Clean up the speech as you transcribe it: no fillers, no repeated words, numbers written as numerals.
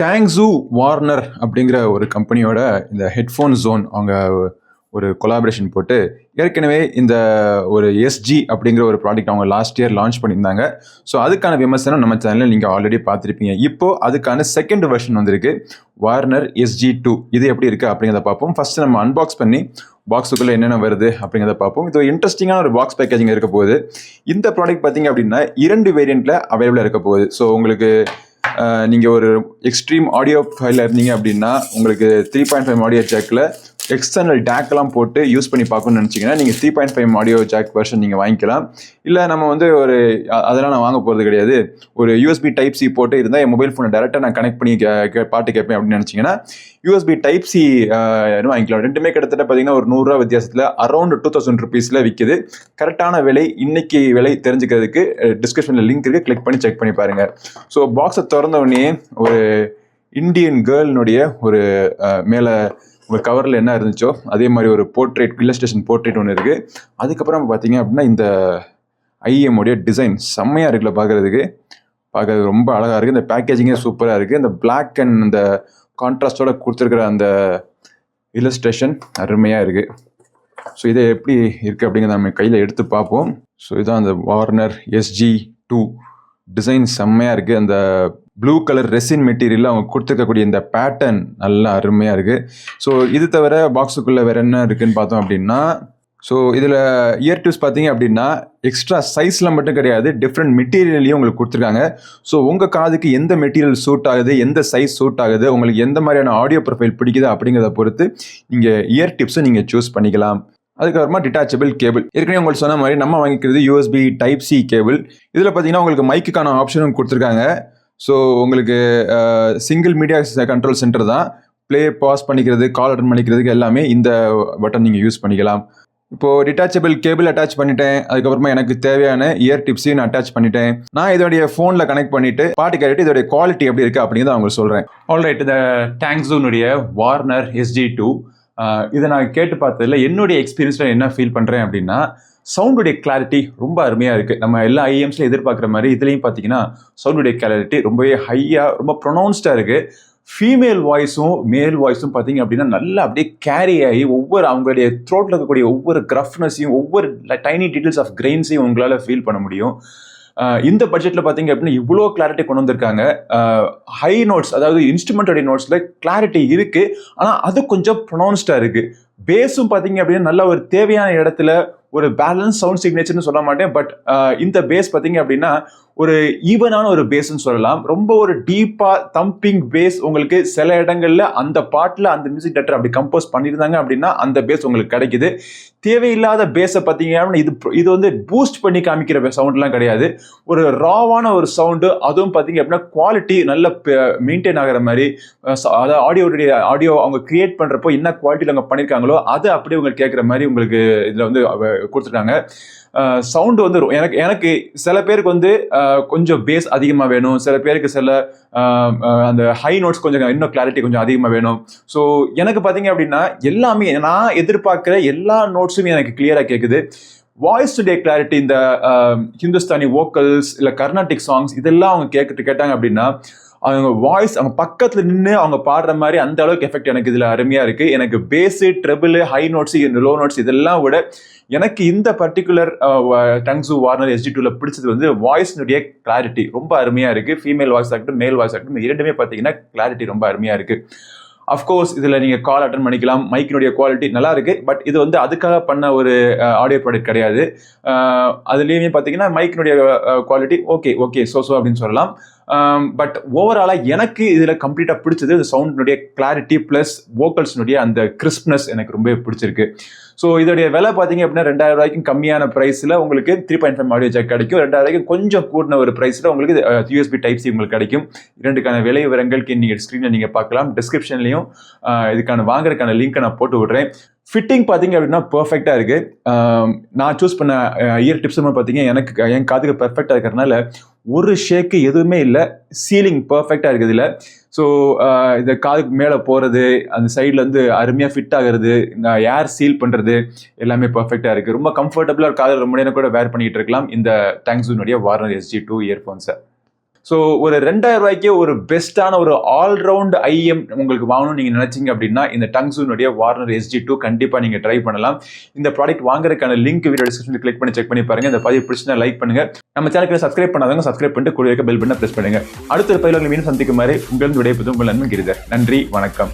டேங்ஸூ Warner அப்படிங்கிற ஒரு கம்பெனியோட இந்த ஹெட்ஃபோன் ஜோன் அவங்க ஒரு கொலாபரேஷன் போட்டு ஏற்கனவே இந்த ஒரு எஸ்ஜி அப்படிங்கிற ஒரு ப்ராடக்ட் அவங்க லாஸ்ட் இயர் லான்ச் பண்ணியிருந்தாங்க. ஸோ அதுக்கான விமர்சனம் நம்ம சேனலில் நீங்கள் ஆல்ரெடி பார்த்துருப்பீங்க. இப்போது அதுக்கான செகண்ட் வெர்ஷன் வந்திருக்கு, வார்னர் SG2. இது எப்படி இருக்குது அப்படிங்கிறத பார்ப்போம். ஃபஸ்ட்டு நம்ம அன்பாக்ஸ் பண்ணி பாக்ஸுக்குள்ளே என்னென்ன வருது அப்படிங்கிறத பார்ப்போம். இது ஒரு இன்ட்ரெஸ்டிங்கான ஒரு பாக்ஸ் பேக்கேஜிங் இருக்க போகுது. இந்த ப்ராடக்ட் பார்த்தீங்க அப்படின்னா 2 வேரியண்ட்டில் அவைலபிளாக இருக்க போகுது. ஸோ உங்களுக்கு நீங்கள் ஒரு எக்ஸ்ட்ரீம் ஆடியோ ஃபைலில் இருந்தீங்க அப்படின்னா உங்களுக்கு 3.5 ஆடியோ ஜாக்கில் எக்ஸ்டர்னல் டேக்கெல்லாம் போட்டு யூஸ் பண்ணி பார்க்கணும்னு நினச்சிங்கன்னா நீங்கள் 3.5 ஆடியோ ஜாக் வெர்ஷன் நீங்கள் வாங்கிக்கலாம். இல்லை நம்ம வந்து அதெல்லாம் நான் வாங்க போகிறது கிடையாது, ஒரு USB Type C போட்டு இருந்தால் என் மொபைல் ஃபோனை டேரெக்டாக நான் கனெக்ட் பண்ணி பாட்டு கேட்பேன் அப்படின்னு நினச்சிங்கன்னா USB Type C வாங்கிக்கலாம். ரெண்டுமே கிட்டத்தட்ட பார்த்தீங்கன்னா ஒரு 100 ரூபா வித்தியாசத்தில் அரௌண்ட் 2000 ருபீஸில் விற்கிது. கரெக்டான விலை, இன்னைக்கு விலை தெரிஞ்சுக்கிறதுக்கு டிஸ்கிரிப்ஷனில் லிங்க் இருக்குது, கிளிக் பண்ணி செக் பண்ணி பாருங்கள். ஸோ பாக்ஸை திறந்த உடனே ஒரு இந்தியன் கேர்ள்னுடைய ஒரு மேலே உங்கள் கவரில் என்ன இருந்துச்சோ அதே மாதிரி ஒரு போர்ட்ரேட், இல்லஸ்ட்ரேஷன் போர்ட்ரேட் ஒன்று இருக்குது. அதுக்கப்புறம் பார்த்தீங்க அப்படின்னா இந்த IEM உடைய டிசைன் செம்மையாக இருக்குல்ல, பார்க்கறதுக்கு ரொம்ப அழகாக இருக்குது. இந்த பேக்கேஜிங்கே சூப்பராக இருக்குது. இந்த பிளாக் அண்ட் இந்த கான்ட்ராஸ்டோட கொடுத்துருக்கிற அந்த இல்லஸ்ட்ரேஷன் அருமையாக இருக்குது. ஸோ இதை எப்படி இருக்குது அப்படிங்கிறத நம்ம கையில் எடுத்து பார்ப்போம். ஸோ இதுதான் அந்த வார்னர் SG2. டிசைன் செம்மையாக இருக்குது. அந்த ப்ளூ கலர் ரெசின் மெட்டீரியலில் அவங்க கொடுத்துருக்கக்கூடிய இந்த பேட்டர்ன் நல்லா அருமையாக இருக்குது. ஸோ இது தவிர பாக்ஸுக்குள்ளே வேறு என்ன இருக்குதுன்னு பார்த்தோம் அப்படின்னா, ஸோ இதில் இயர் டிப்ஸ் பார்த்தீங்க அப்படின்னா எக்ஸ்ட்ரா சைஸில் மட்டும் கிடையாது, டிஃப்ரெண்ட் மெட்டீரியல்லையும் உங்களுக்கு கொடுத்துருக்காங்க. ஸோ உங்கள் காதுக்கு எந்த மெட்டீரியல் சூட் ஆகுது, எந்த சைஸ் சூட் ஆகுது, உங்களுக்கு எந்த மாதிரியான ஆடியோ ப்ரொஃபைல் பிடிக்குது அப்படிங்கிறத பொறுத்து நீங்கள் இயர் டிப்ஸை நீங்கள் சூஸ் பண்ணிக்கலாம். அதுக்கப்புறமா டிட்டாச்சபிள் கேபிள், ஏற்கனவே உங்களுக்கு சொன்ன மாதிரி நம்ம வாங்கிக்கிறது USB Type C கேபிள். இதில் பார்த்தீங்கன்னா உங்களுக்கு மைக்குக்கான ஆப்ஷனும் கொடுத்துருக்காங்க. ஸோ உங்களுக்கு சிங்கிள் மீடியா கண்ட்ரோல் சென்டர் தான், ப்ளே பாஸ் பண்ணிக்கிறது, கால் அட்டன் பண்ணிக்கிறதுக்கு எல்லாமே இந்த பட்டன் நீங்கள் யூஸ் பண்ணிக்கலாம். இப்போது டிட்டாச்சபிள் கேபிள் அட்டாச் பண்ணிட்டேன். அதுக்கப்புறமா எனக்கு தேவையான இயர் டிப்ஸையும் நான் அட்டாச் பண்ணிட்டேன். நான் இதோடைய ஃபோனில் கனெக்ட் பண்ணிவிட்டு பாட்டு கேட்டுட்டு இதோடைய குவாலிட்டி எப்படி இருக்குது அப்படிங்கிறத அவங்க சொல்கிறேன். ஆல்ரைட், இந்த டேங்ஸூனுடைய வார்னர் SG2 இதை நான் கேட்டு பார்த்ததில்ல. என்னுடைய எக்ஸ்பீரியன்ஸில் என்ன ஃபீல் பண்ணுறேன் அப்படின்னா, சவுண்டுடைய கிளாரிட்டி ரொம்ப அருமையாக இருக்குது. நம்ம எல்லா IEMஸ்லையும் எதிர்பார்க்குற மாதிரி இதுலேயும் பார்த்தீங்கன்னா சவுண்டுடைய கிளாரிட்டி ரொம்பவே ஹையாக, ரொம்ப ப்ரொனவுன்ஸ்டாக இருக்குது. ஃபீமேல் வாய்ஸும் மேல் வாய்ஸும் பார்த்தீங்க அப்படின்னா நல்லா அப்படியே கேரி ஆகி ஒவ்வொரு அவங்களுடைய த்ரோட்டில் இருக்கக்கூடிய ஒவ்வொரு கிரஃப்னஸையும், ஒவ்வொரு டைனி டீட்டெயில்ஸ் ஆஃப் கிரெயின்ஸையும் உங்களால் ஃபீல் பண்ண முடியும். இந்த பட்ஜெட்டில் பார்த்தீங்க அப்படின்னா இவ்வளோ கிளாரிட்டி கொண்டு வந்திருக்காங்க. ஹை நோட்ஸ், அதாவது இன்ஸ்ட்ருமெண்டோடைய நோட்ஸில் கிளாரிட்டி இருக்குது, ஆனால் அது கொஞ்சம் ப்ரொனவுன்ஸ்டாக இருக்குது. பேஸும் பார்த்தீங்க அப்படின்னா நல்ல ஒரு தேவையான இடத்துல ஒரு பேலன்ஸ் சவுண்ட் சிக்னேச்சர்னு சொல்ல மாட்டேன், பட் இந்த பேஸ் பார்த்தீங்க அப்படின்னா ஒரு ஈவனான ஒரு பேஸ்ன்னு சொல்லலாம். ரொம்ப ஒரு டீப்பாக தம்பிங் பேஸ் உங்களுக்கு சில இடங்களில் அந்த பாட்டில் அந்த மியூசிக் டைரக்டர் அப்படி கம்போஸ் பண்ணியிருந்தாங்க அப்படின்னா அந்த பேஸ் உங்களுக்கு கிடைக்குது. தேவையில்லாத பேஸை பார்த்தீங்க அப்படின்னா இது வந்து பூஸ்ட் பண்ணி காமிக்கிற சவுண்ட்லாம் கிடையாது. ஒரு ராவான ஒரு சவுண்டு, அதுவும் பார்த்தீங்க அப்படின்னா குவாலிட்டி நல்ல மெயின்டைன் ஆகிற மாதிரி, அதாவது ஆடியோ அவங்க கிரியேட் பண்ணுறப்போ என்ன குவாலிட்டியில் அவங்க பண்ணியிருக்காங்களோ அது அப்படியே உங்களுக்கு கேட்குற மாதிரி உங்களுக்கு இதில் வந்து கொடுத்துருக்காங்க. சவுண்டு வந்து எனக்கு சில பேருக்கு வந்து கொஞ்சம் பேஸ் அதிகமாக வேணும், சில பேருக்கு சில அந்த ஹை நோட்ஸ் கொஞ்சம் இன்னும் கிளாரிட்டி கொஞ்சம் அதிகமாக வேணும். ஸோ எனக்கு பார்த்தீங்க அப்படின்னா எல்லாமே நான் எதிர்பார்க்குற எல்லா நோட்ஸுமே எனக்கு கிளியராக கேட்குது. வாய்ஸ் டே கிளாரிட்டி, இந்த ஹிந்துஸ்தானி வோக்கல்ஸ் இல்லை கர்நாடிக் சாங்ஸ் இதெல்லாம் அவங்க கேட்டாங்க அப்படின்னா அவங்க வாய்ஸ் அவங்க பக்கத்தில் நின்று அவங்க பாடுற மாதிரி அந்த அளவுக்கு எஃபெக்ட் எனக்கு இதில் அருமையாக இருக்குது. எனக்கு bass, treble, high notes, low notes இதெல்லாம் விட எனக்கு இந்த பர்டிகுலர் டேங்ஸூ வார்னர் SG2ல பிடிச்சது வந்து வாய்ஸ்னுடைய கிளாரிட்டி ரொம்ப அருமையாக இருக்குது. ஃபீமேல் வாய்ஸ் ஆகட்டும், மேல் வாய்ஸ் ஆகட்டும், இரண்டுமே பார்த்தீங்கன்னா கிளாரிட்டி ரொம்ப அருமையாக இருக்குது. அஃப்கோர்ஸ் இதில் நீங்கள் கால் அட்டன் பண்ணிக்கலாம், மைக்கினுடைய குவாலிட்டி நல்லா இருக்குது, பட் இது வந்து அதுக்காக பண்ண ஒரு ஆடியோ ப்ராடக்ட் கிடையாது. அதுலேயுமே பார்த்தீங்கன்னா மைக்கினுடைய குவாலிட்டி ஓகே ஸோ அப்படின்னு சொல்லலாம். பட் ஓவராலாக எனக்கு இதில் கம்ப்ளீட்டாக பிடிச்சது இந்த சவுண்டினுடைய கிளாரிட்டி ப்ளஸ் வோக்கல்ஸ்னுடைய அந்த கிறிஸ்ப்னஸ் எனக்கு ரொம்ப பிடிச்சிருக்கு. ஸோ இதோடைய விலை பார்த்தீங்க அப்படின்னா 2000 ரூபாய்க்கும் கம்மியான ப்ரைஸில் உங்களுக்கு 3.5 ஆடியோ ஜாக் கிடைக்கும். 2000 ரூபாய்க்கு கொஞ்சம் கூடின ஒரு ப்ரைஸில் உங்களுக்கு USB Type C உங்களுக்கு கிடைக்கும். இரண்டுக்கான விலை விவரங்களுக்கு நீங்கள் ஸ்க்ரீனில் நீங்கள் பார்க்கலாம். டிஸ்கிரிப்ஷன்லையும் இதுக்கான வாங்குறதுக்கான லிங்க்கை நான் போட்டு விடுறேன். ஃபிட்டிங் பார்த்தீங்க அப்படின்னா பர்ஃபெக்டாக இருக்குது. நான் சூஸ் பண்ண இயர் டிப்ஸுமே பார்த்தீங்க எனக்கு என் காதுக்கு பர்ஃபெக்டாக இருக்கிறதுனால ஒரு ஷேக்கு எதுவுமே இல்லை. சீலிங் பர்ஃபெக்டாக இருக்குது இதில். ஸோ இந்த காதுக்கு மேலே போகிறது, அந்த சைட்லேருந்து அருமையாக ஃபிட் ஆகிறது, ஏர் சீல் பண்ணுறது எல்லாமே பர்ஃபெக்டாக இருக்குது. ரொம்ப கம்ஃபர்டபுளாக காதில் ரொம்ப நேரம் கூட வேர் பண்ணிகிட்டு இருக்கலாம் இந்த டேங்ஸூனுடைய வார்னர் SG2 இயர்ஃபோன்ஸை. ஸோ ஒரு 2000 ரூபாய்க்கு ஒரு பெஸ்ட்டான ஒரு ஆல்ரவுண்ட் ஐஎம் உங்களுக்கு வாங்கணும்னு நீங்கள் நினைச்சீங்க அப்படின்னா இந்த டங்ஸூனுடைய வார்னர் SG2 கண்டிப்பாக நீங்கள் ட்ரை பண்ணலாம். இந்த ப்ராடக்ட் வாங்குறதுக்கான லிங்க் வீடியோ டிஸ்கிரிப்ஷனில் கிளிக் பண்ணி செக் பண்ணி பாருங்க. இந்த பதிவு பிடிச்சினா லைக் பண்ணுங்க. நம்ம சேனலுக்கு சப்ஸ்கிரைப் பண்ணாதவங்க சப்ஸ்கிரைப் பண்ணிட்டு கூட இருக்க பெல் பட்டனை பிரஸ் பண்ணுங்க. அடுத்த ஒரு பதிவில் மீண்டும் சந்திக்கும் மாதிரி உங்களிடம் விடைபெறும் உங்கள் நண்பன் கிரிதர். நன்றி, வணக்கம்.